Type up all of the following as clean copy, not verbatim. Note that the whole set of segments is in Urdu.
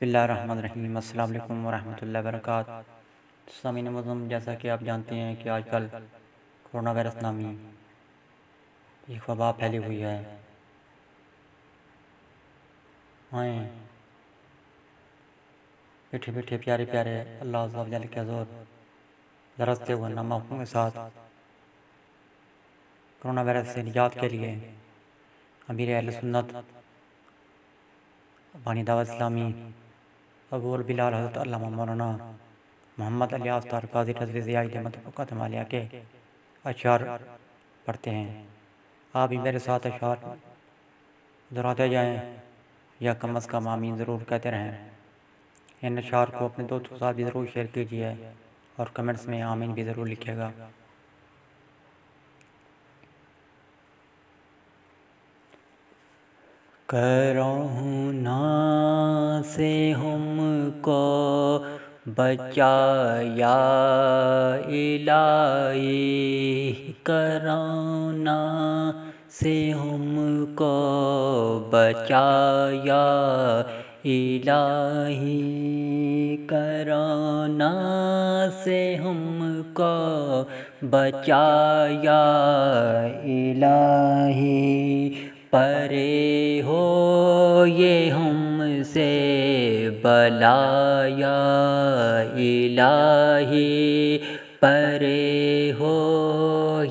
بسم اللہ الرحمن الرحیم۔ السلام علیکم ورحمۃ اللہ وبرکاتہ۔ سامعین معظم، جیسا کہ آپ جانتے ہیں کہ آج کل کورونا وائرس نامی ایک وبا پھیلی ہوئی ہے۔ آئیں بیٹھے بیٹھے پیارے پیارے اللہ عز و جل کے حضور درستے ہوئے نامہ حکم کے ساتھ کورونا وائرس سے نجات کے لیے امیر اہل سنت بانی دعوت اسلامی ابو البلال حضرت علامہ مولانا محمد علی افطار قاضی رضوی ضیاء متفقہ مالیہ کے اشعار پڑھتے ہیں۔ آپ بھی میرے ساتھ اشعار دہراتے جائیں یا کم از کم آمین ضرور کہتے رہیں۔ ان اشعار کو اپنے دوستوں کے ساتھ بھی ضرور شیئر کیجیے اور کمنٹس میں آمین بھی ضرور لکھیے گا۔ کرونا سے ہم کو بچا یا الہی، کرونا سے ہم کو بچا یا الہی، کرونا سے ہم کو بچا یا الہی، پرے ہو یہ ہم سے بلا یا الہی، پرے ہو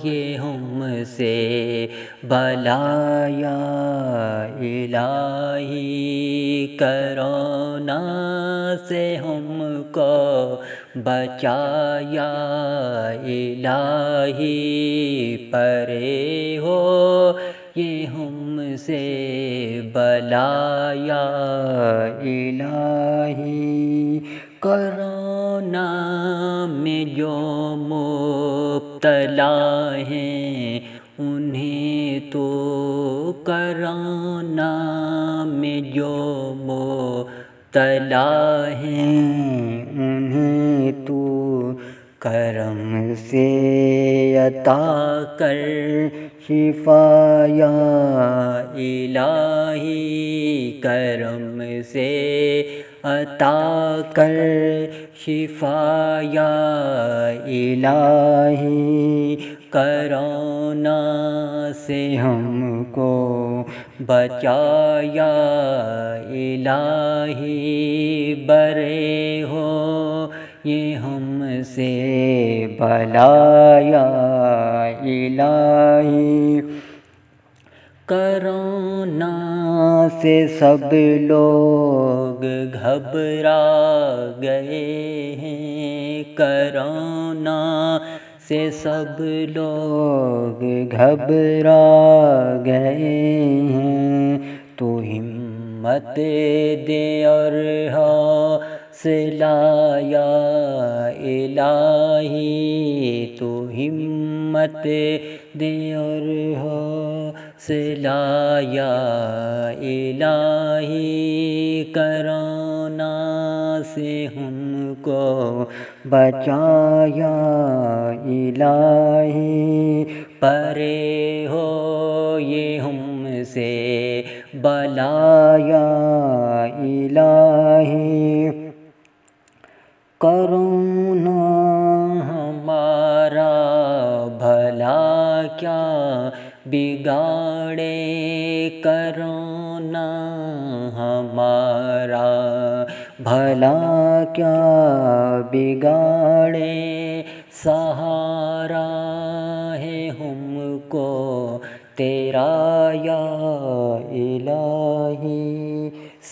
یہ ہم سے بلا یا الہی، کرونا سے ہم کو بچا یا الہی، پرے ہو یہ ہم سے بلا یا الہی، کرونا میں جو مبتلا ہیں انہیں تو، کرونا میں جو مبتلا ہیں انہیں تو کرم سے عطا کر شفا یا الہی، کرم سے عطا کر شفا یا الہی، کرونا سے ہم کو بچا یا الہی، برے ہو یہ ہم سے بلا یا الہی، کرونا سے سب لوگ گھبرا گئے ہیں، کرونا سے سب لوگ گھبرا گئے ہیں، تو ہمت دے اور حوصلہ یا الہی، تو ہمت دے اور حوصلہ یا الہی، کرونا سے ہم کو بچا یا الہی، پرے ہو یہ ہم سے بلا یا الہی، کرونا ہمارا بھلا کیا بگاڑے، کرونا ہمارا بھلا کیا بگاڑے، سہارا ہے ہم کو تیرا یا الہی،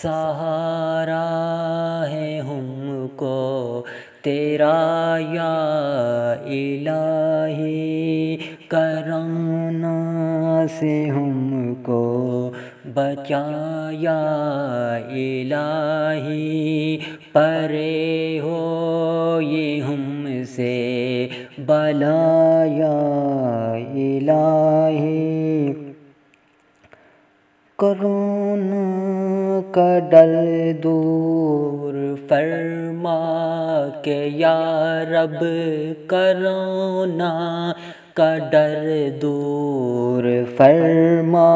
سہارا ہے ہم کو تیرا یا الہی، کرونا سے ہم کو بچا یا الہی، پرے ہو یہ ہم سے بلا یا الہی، کرونا کا ڈر دور فرما کہ یا رب، کرونا کا ڈر دور فرما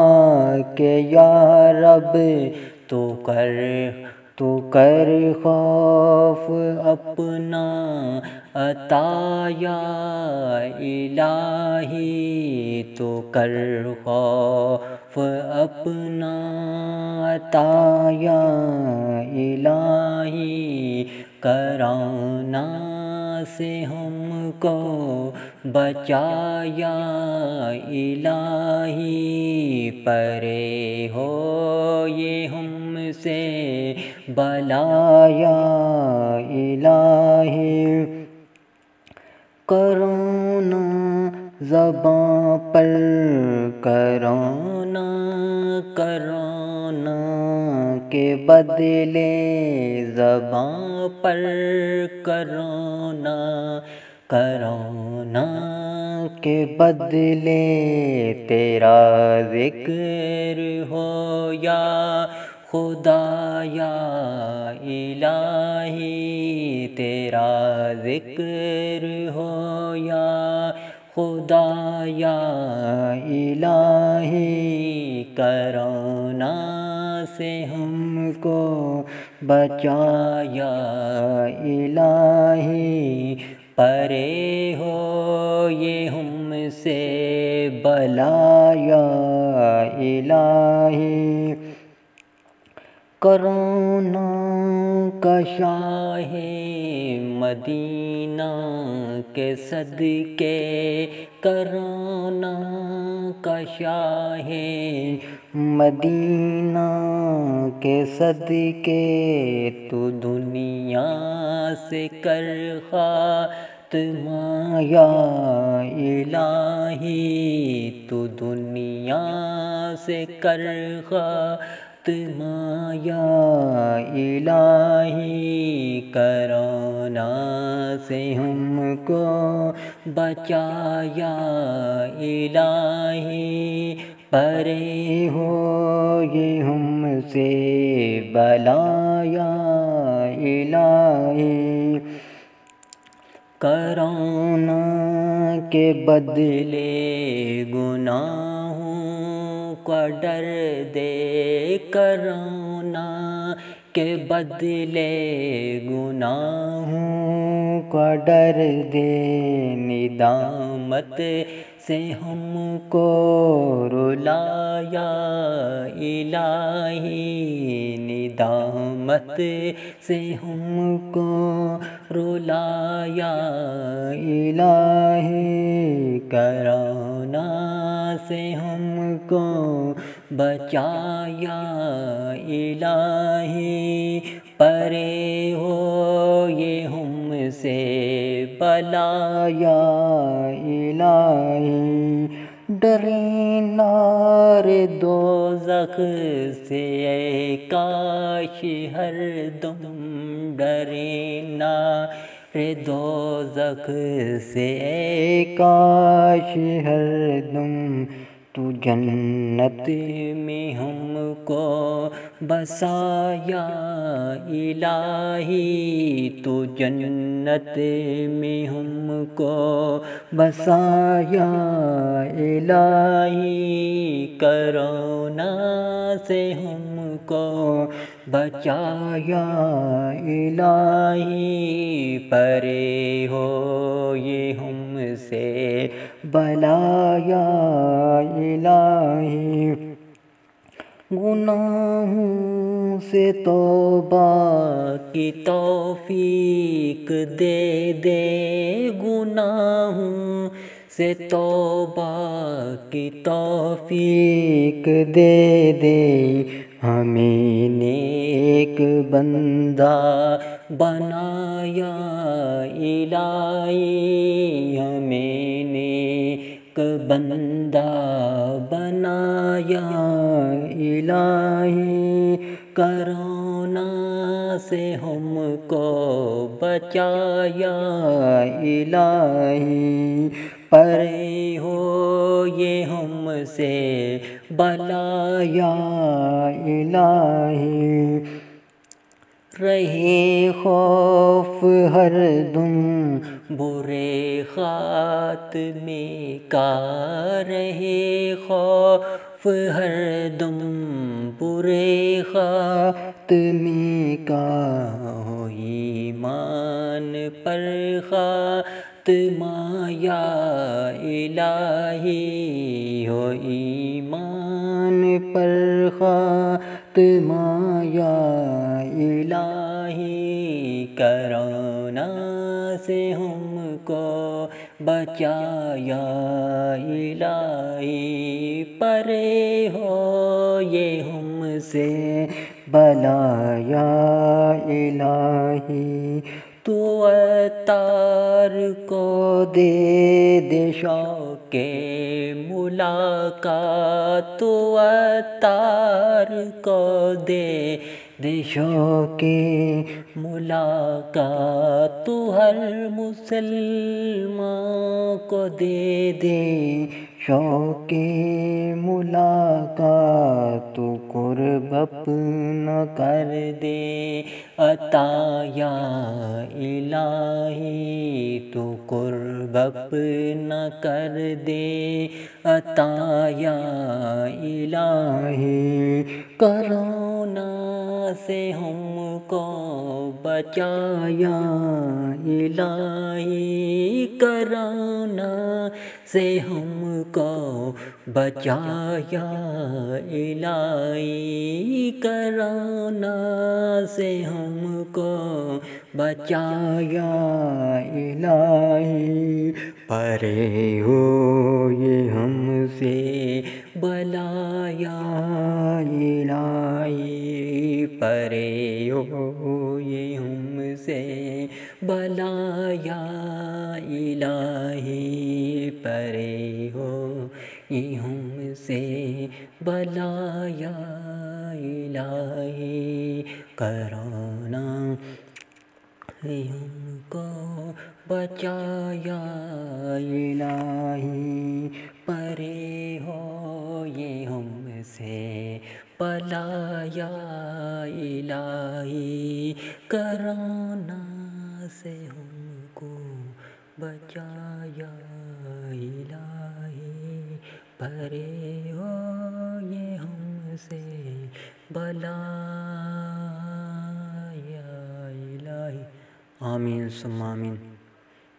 کہ یا رب، تو کر تو کر خوف اپنا عطا یا الہی، تو کر خوف اپنا عطا یا الہی، کرونا سے ہم کو بچا یا الہی، پرے ہو یہ ہم سے بلا یا الہی، کرونا زباں پر کرونا، کرونا کے بدلے زباں پر کرونا، کرونا کے بدلے تیرا ذکر ہو یا خدا یا الہی، تیرا ذکر ہو یا خدا یا الہی، کرونا سے ہم کو بچا یا الہی، پرے ہو یہ ہم سے بلا یا الہی، کرونا کا شاہ مدینہ کے صدقے، کرونا کا شاہ مدینہ کے صدقے، تو دنیا سے کر خاتمہ یا الہی، تو دنیا سے کر خاتمہ یا الہی، کرونا سے ہم کو بچا یا الہی، پرے ہو یہ ہم سے بلا یا الہی، کرونا کے بدلے گناہوں کا ڈر دے، کرونا کے بدلے گناہوں کا ڈر دے، ندامت سے ہم کو رلا یا الہی، ندامت سے ہم کو رلا یا الہی، کرونا سے ہم کو بچا یا الہی، پرے ہو یہ ہم سے بلا یا الہی، ڈرے نار دوزخ سے اے کاش ہر دم، ڈرے نار دوزخ سے اے کاش ہر دم، تو جنت میں ہم کو بسا یا الہی، تو جنت میں ہم کو بسا یا الہی، کرونا سے ہم کو بچا یا الہی، پرے ہو یہ ہم سے بلا یا الہی، گناہوں سے توبہ کی توفیق دے دے، گناہوں سے توبہ کی توفیق دے دے، ہمیں نیک بندہ بنا یا الہی، ہمیں نیک بندہ بنا یا الہی، کرونا سے ہم کو بچا یا الہی، پرے ہو یہ ہم سے بلا یا الہی، رہے خوف ہر دم برے خاتمے کا، رہے خوف ہر دم برے خاتمے خاتمے کا ہو ایمان پر خاتمہ یا الہی، ہو ایمان پر خاتمہ یا الہی، کرونا سے ہم کو بچا یا الہی، پرے ہو یہ ہم سے بلا یا الہی، تو عطار کو دے دے شوق ملاقات، تو عطار کو دے دے شوق ملاقات، تو ہر مسلمان کو دے دے شوق ملاقات، تو قرب اپنا کر دے عطا یا الہی، تو قرب اپنا کر دے عطا یا الہی، کرونا سے ہم کو بچا یا الہی، کرونا سے ہم کو بچا یا الہی، کرونا سے ہم کو بچا یا الہی، پرے ہو یہ ہم سے بلا یا الہی، پرے ہو یہ ہم سے بلا یا الہی، پرے ہو یہ ہم سے بلا یا الہی، کرونا سے ہم کو بچا یا الہی، پرے ہو یہ ہم سے بلا یا الہی، کرونا سے ہم کو بچا یا الہی، پرے ہو یہ ہم سے بلا یا الہی، آمین ثم آمین۔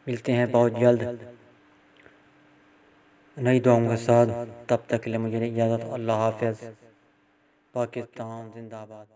ملتے ہیں بہت جلد نئی دعاؤں کے ساتھ، تب تک کے لیے مجھے اجازت، اللہ حافظ، پاکستان زندہ باد۔